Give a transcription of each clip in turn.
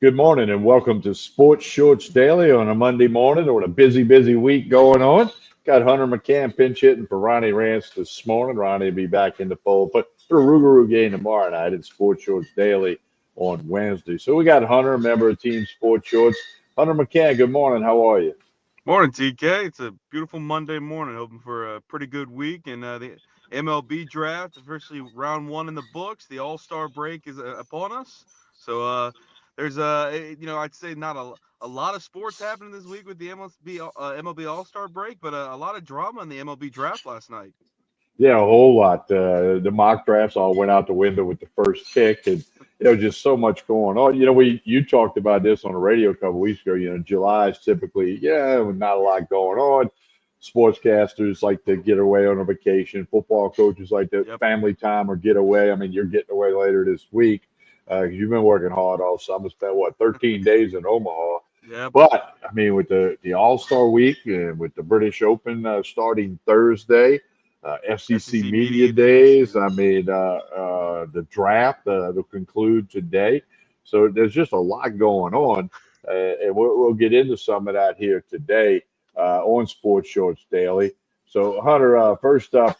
Good morning and welcome to Sports Shorts Daily on a Monday morning with a busy week going on. Got Hunter McCann pinch hitting for Ronnie Rance this morning. Ronnie will be back in the fold, but for a Rougarou game tomorrow night at Sports Shorts Daily on Wednesday. So we got Hunter, a member of Team Sports Shorts. Hunter McCann, good morning. How are you? Morning, TK. It's a beautiful Monday morning. Hoping for a pretty good week. And the MLB draft, officially round one in the books. The All Star break is upon us. So there's I'd say not a lot of sports happening this week with the MLB All Star break, but a lot of drama in the MLB draft last night. Yeah, a whole lot. The mock drafts all went out the window with the first pick, and just so much going on. You talked about this on the radio a couple weeks ago. July is typically not a lot going on. Sportscasters like to get away on a vacation. Football coaches like to Yep. family time or get away. I mean, you're getting away later this week because you've been working hard all summer. Spent what 13 days in Omaha. Yep. But I mean, with the All Star Week and with the British Open starting Thursday, FCC SEC Media Media Days. Days. I mean, the draft will conclude today. So there's just a lot going on, and we'll get into some of that here today on Sports Shorts Daily. So Hunter, first up,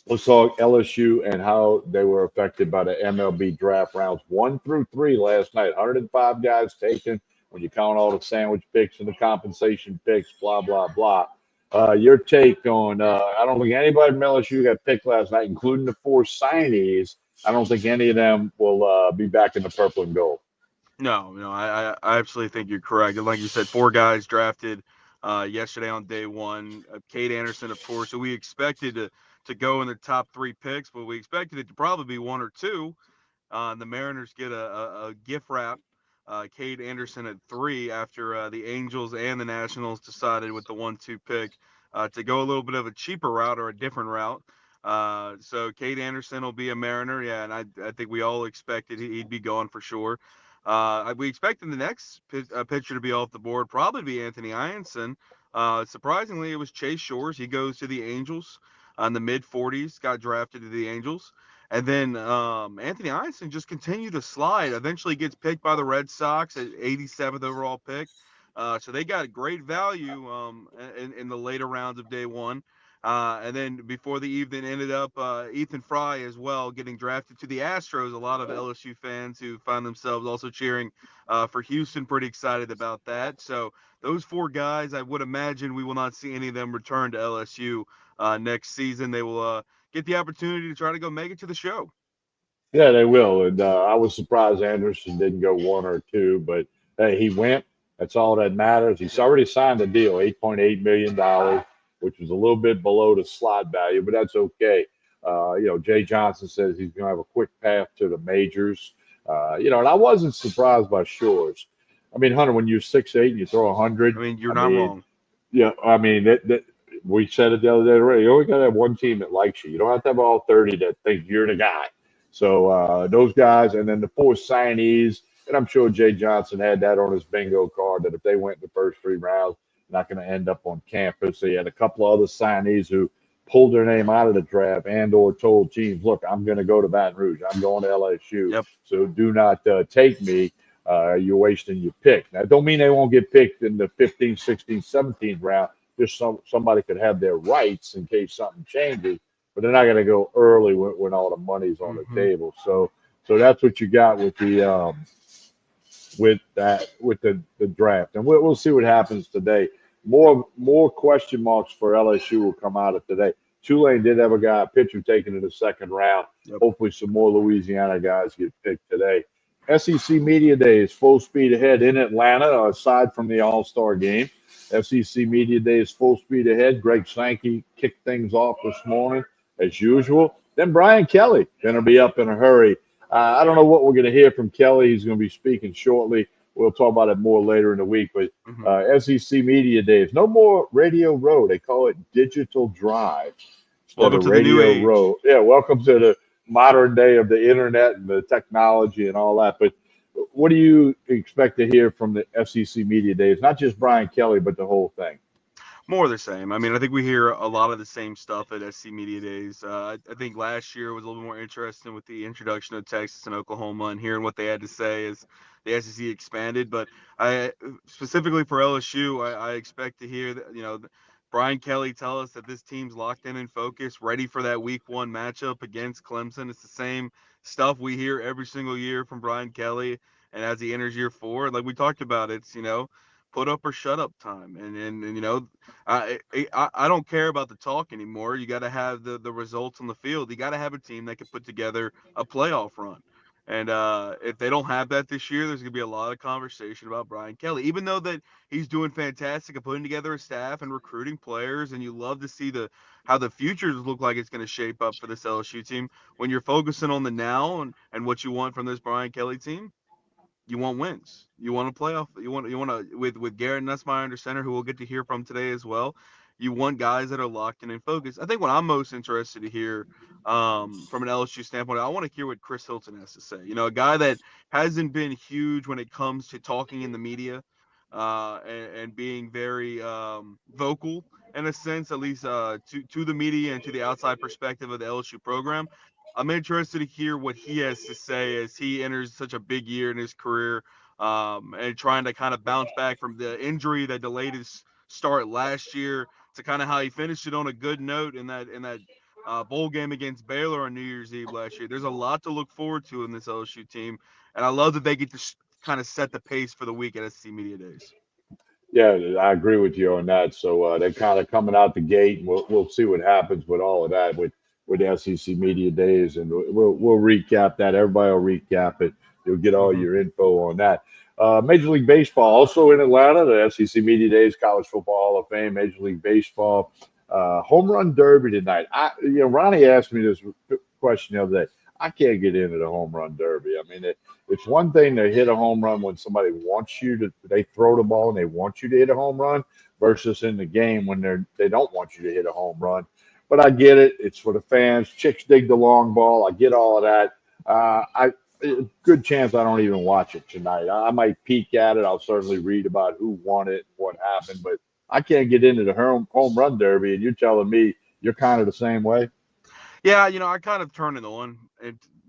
let's talk LSU and how they were affected by the MLB draft rounds 1 through 3 last night. 105 guys taken when you count all the sandwich picks and the compensation picks, blah, blah, blah. Your take on, I don't think anybody from LSU got picked last night, including the 4 signees. I don't think any of them will be back in the purple and gold. No, I absolutely think you're correct. And like you said, four guys drafted yesterday on day one. Cade Anderson, of course, who we expected to go in the top three picks, but we expected it to probably be one or two. The Mariners get a gift wrap. Cade Anderson at three after the Angels and the Nationals decided with the 1-2 pick to go a little bit of a cheaper route or a different route. So Cade Anderson will be a Mariner, yeah, and I think we all expected he'd be gone for sure. We expected the next pitcher to be off the board, probably be Anthony Ianson. Surprisingly, it was Chase Shores. He goes to the Angels in the mid 40s, got drafted to the Angels. And then Anthony Ianson just continued to slide. Eventually gets picked by the Red Sox at 87th overall pick. So they got great value in the later rounds of day one. And then before the evening ended up Ethan Fry as well getting drafted to the Astros. A lot of LSU fans who found themselves also cheering for Houston, pretty excited about that. So those four guys, I would imagine we will not see any of them return to LSU next season. They will get the opportunity to try to go make it to the show. Yeah, they will. And I was surprised Anderson didn't go 1 or 2, but hey, he went. That's all that matters. He's Yep. already signed a deal, $8.8 million, which was a little bit below the slot value, but that's okay. Jay Johnson says he's going to have a quick path to the majors. And I wasn't surprised by Shores. I mean, Hunter, when you're 6'8" and you throw 100, I mean, you're I not mean, wrong. yeah, I mean that we said it the other day already. You only got to have one team that likes you. You don't have to have all 30 that think you're the guy. So those guys, and then the 4 signees, and I'm sure Jay Johnson had that on his bingo card that if they went in the first 3 rounds, not going to end up on campus. So he had a couple of other signees who pulled their name out of the draft and/or told teams, "Look, I'm going to go to Baton Rouge. I'm going to LSU. Yep. So do not take me. You're wasting your pick." Now, don't mean they won't get picked in the 15th, 16th, 17th round. Just somebody could have their rights in case something changes, but they're not going to go early when all the money's on the Hmm. table. So that's what you got with the draft, and we'll see what happens today. More question marks for LSU will come out of today. Tulane did have a pitcher taken in the second round. Yep. Hopefully, some more Louisiana guys get picked today. SEC Media Day is full speed ahead in Atlanta, aside from the All Star game. SEC Media Day is full speed ahead. Greg Sankey kicked things off this morning, as usual. Then Brian Kelly going to be up in a hurry. I don't know what we're going to hear from Kelly. He's going to be speaking shortly. We'll talk about it more later in the week. But Hmm. SEC Media Days, no more Radio Row. They call it Digital Drive instead Welcome of to the new Radio age. Row. Yeah, welcome to the modern day of the internet and the technology and all that. But what do you expect to hear from the SEC Media Days? Not just Brian Kelly, but the whole thing. More of the same. I mean, I think we hear a lot of the same stuff at SC Media Days. I think last year was a little bit more interesting with the introduction of Texas and Oklahoma and hearing what they had to say as the SEC expanded. But I specifically for LSU, I expect to hear that, Brian Kelly tell us that this team's locked in and focused, ready for that Week 1 matchup against Clemson. It's the same stuff we hear every single year from Brian Kelly, and as he enters year 4, like we talked about, it's put up or shut up time, and I don't care about the talk anymore. You got to have the results on the field. You got to have a team that can put together a playoff run. And if they don't have that this year, there's going to be a lot of conversation about Brian Kelly. Even though that he's doing fantastic at putting together a staff and recruiting players, and you love to see how the futures look like it's going to shape up for this LSU team. When you're focusing on the now and what you want from this Brian Kelly team, you want wins. You want a playoff. You want to with Garrett Nussmeier under center, who we'll get to hear from today as well. You want guys that are locked in and focused. I think what I'm most interested to hear from an LSU standpoint, I want to hear what Chris Hilton has to say. A guy that hasn't been huge when it comes to talking in the media and being very vocal in a sense, at least to the media and to the outside perspective of the LSU program. I'm interested to hear what he has to say as he enters such a big year in his career, and trying to kind of bounce back from the injury that delayed his start last year to kind of how he finished it on a good note in that bowl game against Baylor on New Year's Eve last year. There's a lot to look forward to in this LSU team, and I love that they get to kind of set the pace for the week at SC Media Days. Yeah, I agree with you on that. So they're kind of coming out the gate, and we'll see what happens with all of that with the SEC Media Days, and we'll recap that. Everybody will recap it. You'll get all Mm-hmm. your info on that. Major League Baseball also in Atlanta. The SEC Media Days, College Football Hall of Fame, Major League Baseball, Home Run Derby tonight. Ronnie asked me this question the other day. I can't get into the Home Run Derby. I mean, it's one thing to hit a home run when somebody wants you to, they throw the ball and they want you to hit a home run versus in the game when they don't want you to hit a home run. But I get it. It's for the fans. Chicks dig the long ball. I get all of that. I Good chance I don't even watch it tonight. I might peek at it. I'll certainly read about who won it, what happened, but I can't get into the home run derby. And you're telling me you're kind of the same way. Yeah, I kind of turn it on,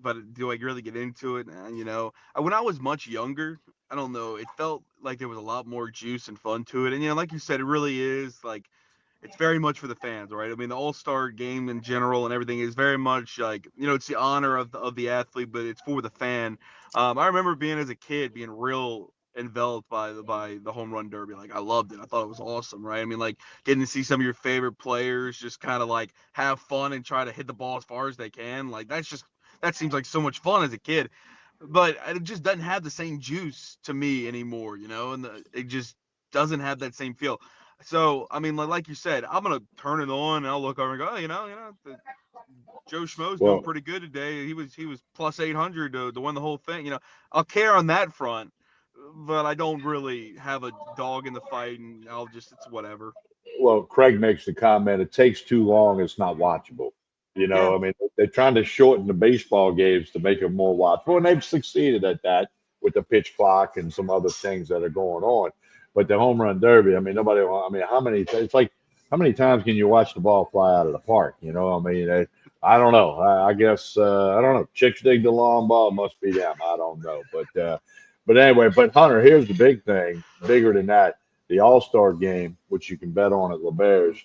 but do I really get into it? When I was much younger, I don't know, it felt like there was a lot more juice and fun to it. And like you said, it really is like it's very much for the fans, right? I mean, the All-Star game in general and everything is very much like, it's the honor of the athlete, but it's for the fan. I remember being as a kid being real enveloped by the home run derby. Like I loved it. I thought it was awesome, right? I mean, like getting to see some of your favorite players just kind of like have fun and try to hit the ball as far as they can. Like that seems like so much fun as a kid, but it just doesn't have the same juice to me anymore, and it just doesn't have that same feel. So, I mean, like you said, I'm gonna turn it on and I'll look over and go, oh, Joe Schmo's doing Well, pretty good today. He was plus 800 to win the whole thing. I'll care on that front, but I don't really have a dog in the fight, and it's whatever. Craig makes the comment, it takes too long, it's not watchable. Yeah. I mean, they're trying to shorten the baseball games to make them more watchable, and they've succeeded at that with the pitch clock and some other things that are going on. But the home run derby, I mean, I mean, it's like, how many times can you watch the ball fly out of the park? I mean, I don't know. I guess, I don't know. Chicks dig the long ball, must be them. I don't know. But anyway, but Hunter, here's the big thing, bigger than that, the All Star game, which you can bet on at LeBear's.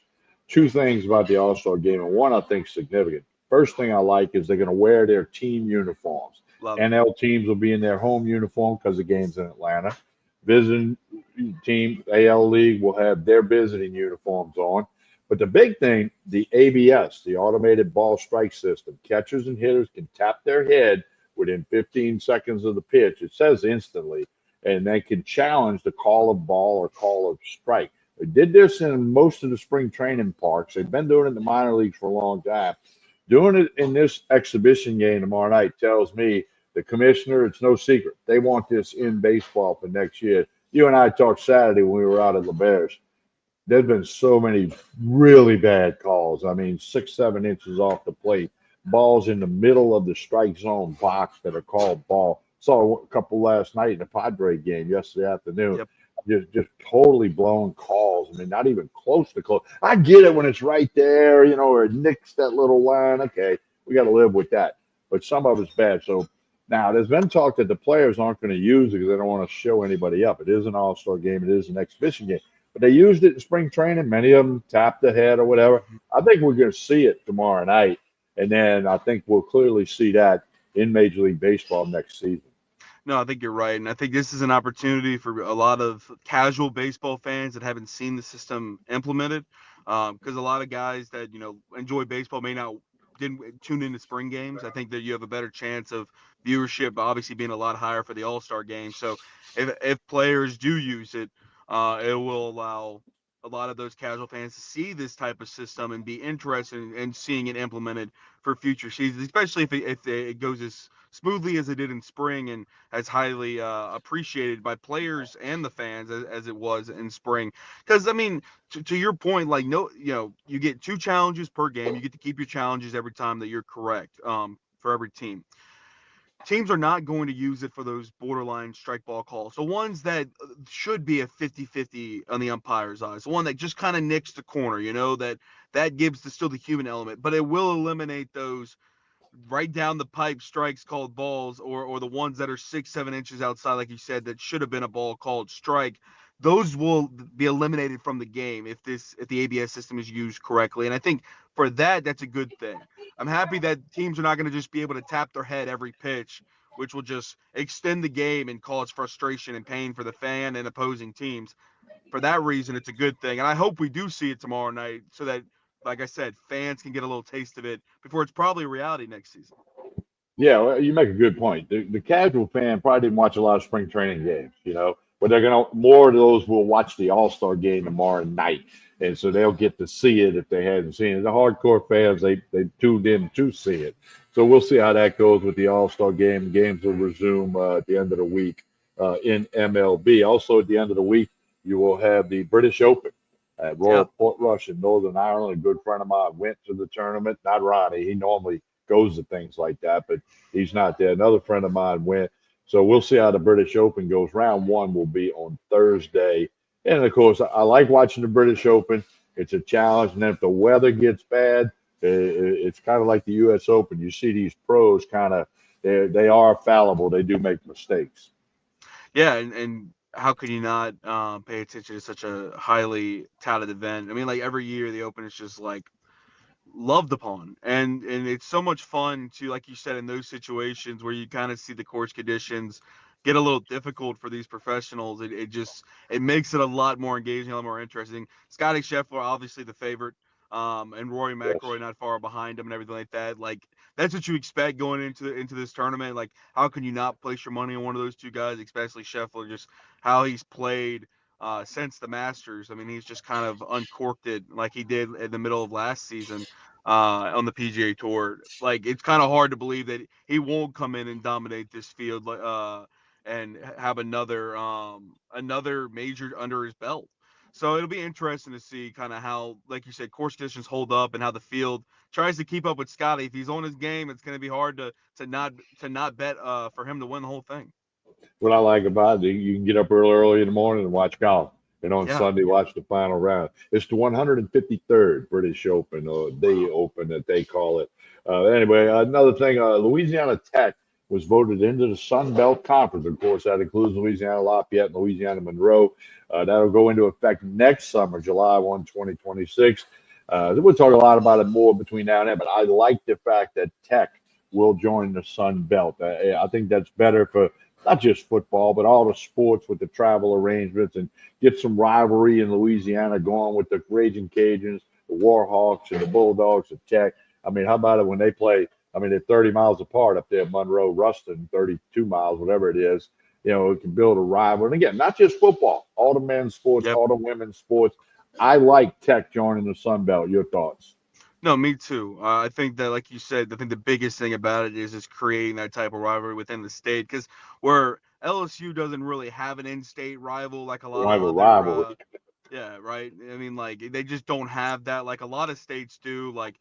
Two things about the All Star game, and one I think is significant. First thing I like is they're going to wear their team uniforms. Love it. NL teams will be in their home uniform because the game's in Atlanta. Visiting team, AL League, will have their visiting uniforms on. But the big thing, the ABS, the automated ball strike system, catchers and hitters can tap their head within 15 seconds of the pitch. It says instantly, and they can challenge the call of ball or call of strike. They did this in most of the spring training parks. They've been doing it in the minor leagues for a long time. Doing it in this exhibition game tomorrow night tells me the commissioner, it's no secret, they want this in baseball for next year. You and I talked Saturday when we were out at LeBear's. There's been so many really bad calls. I mean, 6, 7 inches off the plate, balls in the middle of the strike zone box that are called ball. Saw a couple last night in the Padre game yesterday afternoon. Yep. just totally blown calls. I mean, not even close to close. I get it when it's right there, or it nicks that little line. Okay, we got to live with that. But some of it's bad. So now there's been talk that the players aren't going to use it because they don't want to show anybody up. It is an all-star game. It is an exhibition game. But they used it in spring training. Many of them tapped the head or whatever. I think we're going to see it tomorrow night. And then I think we'll clearly see that in Major League Baseball next season. No, I think you're right, and I think this is an opportunity for a lot of casual baseball fans that haven't seen the system implemented, because a lot of guys that enjoy baseball may not didn't tune into spring games. I think that you have a better chance of viewership, obviously being a lot higher for the All Star game. So if players do use it, it will allow a lot of those casual fans to see this type of system and be interested in seeing it implemented for future seasons, especially if it goes as smoothly as it did in spring and as highly appreciated by players and the fans as it was in spring. Because I mean, to your point, like no, you get 2 challenges per game. You get to keep your challenges every time that you're correct. For every team, teams are not going to use it for those borderline strike ball calls. So ones that should be a 50-50 on the umpire's eyes. The one that just kind of nicks the corner, that gives still the human element, but it will eliminate those right down the pipe strikes called balls, or the ones that are 6-7 inches outside, like you said, that should have been a ball called strike. Those will be eliminated from the game if the ABS system is used correctly. And I think for that, that's a good thing. I'm happy that teams are not going to just be able to tap their head every pitch, which will just extend the game and cause frustration and pain for the fan and opposing teams. For that reason, it's a good thing. And I hope we do see it tomorrow night so that, like I said, fans can get a little taste of it before it's probably a reality next season. Yeah, well, you make a good point. The casual fan probably didn't watch a lot of spring training games, but they're gonna more of those will watch the All Star game tomorrow night, and so they'll get to see it if they hadn't seen it. The hardcore fans they tuned in to see it, so we'll see how that goes with the All Star game. Games will resume at the end of the week in MLB. Also, at the end of the week, you will have the British Open at Yeah. Royal Portrush in Northern Ireland. A good friend of mine went to the tournament. Not Ronnie. He normally goes to things like that, but he's not there. Another friend of mine went. So we'll see how the British Open goes. Round one will be on Thursday. And of course, I like watching the British Open. It's a challenge. And then if the weather gets bad, it's kind of like the U.S. Open. You see these pros kind of, they are fallible. They do make mistakes. Yeah, and how could you not pay attention to such a highly touted event? I mean, like every year the Open is just like loved upon, and it's so much fun to, like you said, in those situations where you kind of see the course conditions get a little difficult for these professionals. It makes it a lot more engaging, a lot more interesting. Scotty Scheffler, obviously the favorite, and Rory Yes. McIlroy not far behind him and everything like that. Like that's what you expect going into this tournament. Like how can you not place your money on one of those two guys, especially Scheffler, just how he's played since the Masters. I mean, he's just kind of uncorked it like he did in the middle of last season on the PGA Tour. Like it's kind of hard to believe that he won't come in and dominate this field and have another major under his belt. So it'll be interesting to see kind of how, like you said, course conditions hold up and how the field tries to keep up with Scotty. If he's on his game, it's going to be hard to not bet for him to win the whole thing. What I like about it, you can get up early in the morning and watch golf. And on Yeah. Sunday, watch the final round. It's the 153rd British Open, or the Open that they call it. Anyway, another thing, Louisiana Tech was voted into the Sun Belt Conference. Of course, that includes Louisiana Lafayette and Louisiana Monroe. That'll go into effect next summer, July 1, 2026. We'll talk a lot about it more between now and then, but I like the fact that Tech will join the Sun Belt. I think that's better for not just football, but all the sports with the travel arrangements and get some rivalry in Louisiana going with the Raging Cajuns, the Warhawks, and the Bulldogs of Tech. I mean, how about it when they play? I mean, they're 30 miles apart up there, Monroe, Ruston, 32 miles, whatever it is. It can build a rival. And again, not just football, all the men's sports, Yep. all the women's sports. I like Tech joining the Sun Belt. Your thoughts? No, me too. I think that, like you said, I think the biggest thing about it is just creating that type of rivalry within the state. Because where LSU doesn't really have an in-state rival like a lot of Rival, other, rivalry. yeah, right. I mean, like they just don't have that like a lot of states do. Like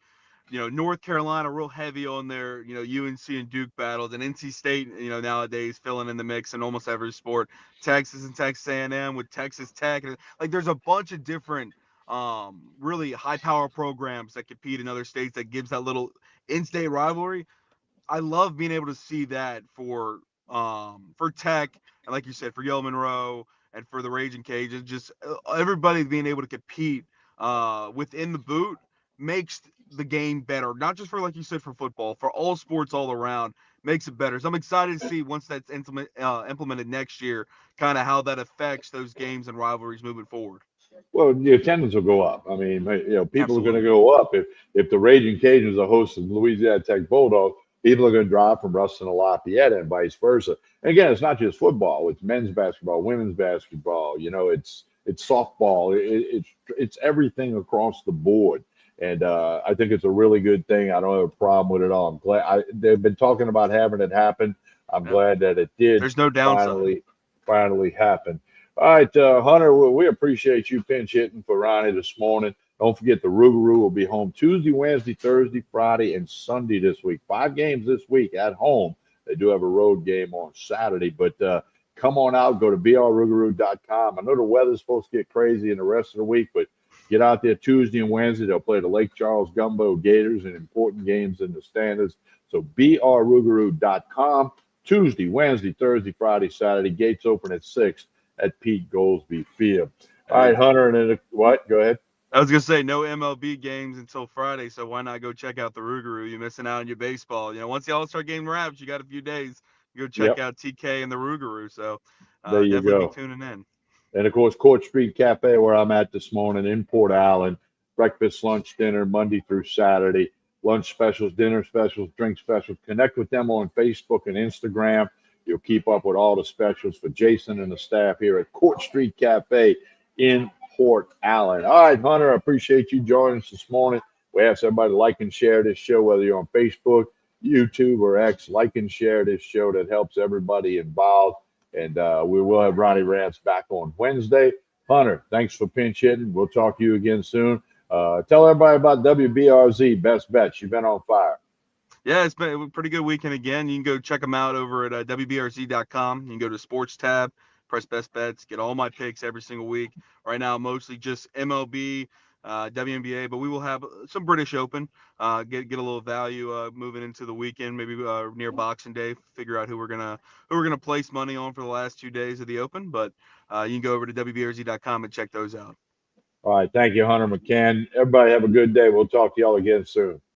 North Carolina real heavy on their, UNC and Duke battles, and NC State, nowadays filling in the mix in almost every sport. Texas and Texas A&M with Texas Tech, and like there's a bunch of different really high power programs that compete in other states that gives that little in-state rivalry. I love being able to see that for Tech, and like you said, for Yale Monroe and for the Raging Cajuns, just everybody being able to compete within the boot makes the game better. Not just for, like you said, for football, for all sports all around, makes it better. So I'm excited to see once that's implemented next year, kind of how that affects those games and rivalries moving forward. Well, the attendance will go up. I mean, people are going to Absolutely. go up if the Raging Cajuns are hosting Louisiana Tech Bulldogs. People are going to drive from Ruston to Lafayette and vice versa. And again, it's not just football; it's men's basketball, women's basketball. It's softball. It's everything across the board. And I think it's a really good thing. I don't have a problem with it all. I'm glad they've been talking about having it happen. I'm Yep. glad that it did There's no downside. finally happen. All right, Hunter, we appreciate you pinch hitting for Ronnie this morning. Don't forget the Rougarou will be home Tuesday, Wednesday, Thursday, Friday, and Sunday this week. 5 games this week at home. They do have a road game on Saturday, but come on out. Go to brrougarou.com. I know the weather's supposed to get crazy in the rest of the week, but get out there Tuesday and Wednesday. They'll play the Lake Charles Gumbo Gators in important games in the standards. So brrougarou.com. Tuesday, Wednesday, Thursday, Friday, Saturday. Gates open at 6 at Pete Goolsby Field. All right, Hey, Hunter, and then what? Go ahead. I was gonna say no MLB games until Friday, so why not go check out the Rougarou? You're missing out on your baseball. Once the All-Star game wraps, you got a few days. Go check Yep, out TK and the Rougarou. So there you definitely be go. tuning in. And of course, Court Street Cafe, where I'm at this morning in Port Allen. Breakfast, lunch, dinner, Monday through Saturday. Lunch specials, dinner specials, drink specials. Connect with them on Facebook and Instagram. You'll keep up with all the specials for Jason and the staff here at Court Street Cafe in Port Allen. All right, Hunter, I appreciate you joining us this morning. We ask everybody to like and share this show, whether you're on Facebook, YouTube, or X. Like and share this show. That helps everybody involved. And we will have Ronnie Rance back on Wednesday. Hunter, thanks for pinch hitting. We'll talk to you again soon. Tell everybody about WBRZ Best Bets. You've been on fire. Yeah, it's been a pretty good weekend again. You can go check them out over at WBRZ.com. You can go to Sports tab, press Best Bets, get all my picks every single week. Right now, mostly just MLB, WNBA, but we will have some British Open. Get a little value moving into the weekend, maybe near Boxing Day. Figure out who we're gonna place money on for the last 2 days of the Open. But you can go over to WBRZ.com and check those out. All right. Thank you, Hunter McCann. Everybody have a good day. We'll talk to y'all again soon.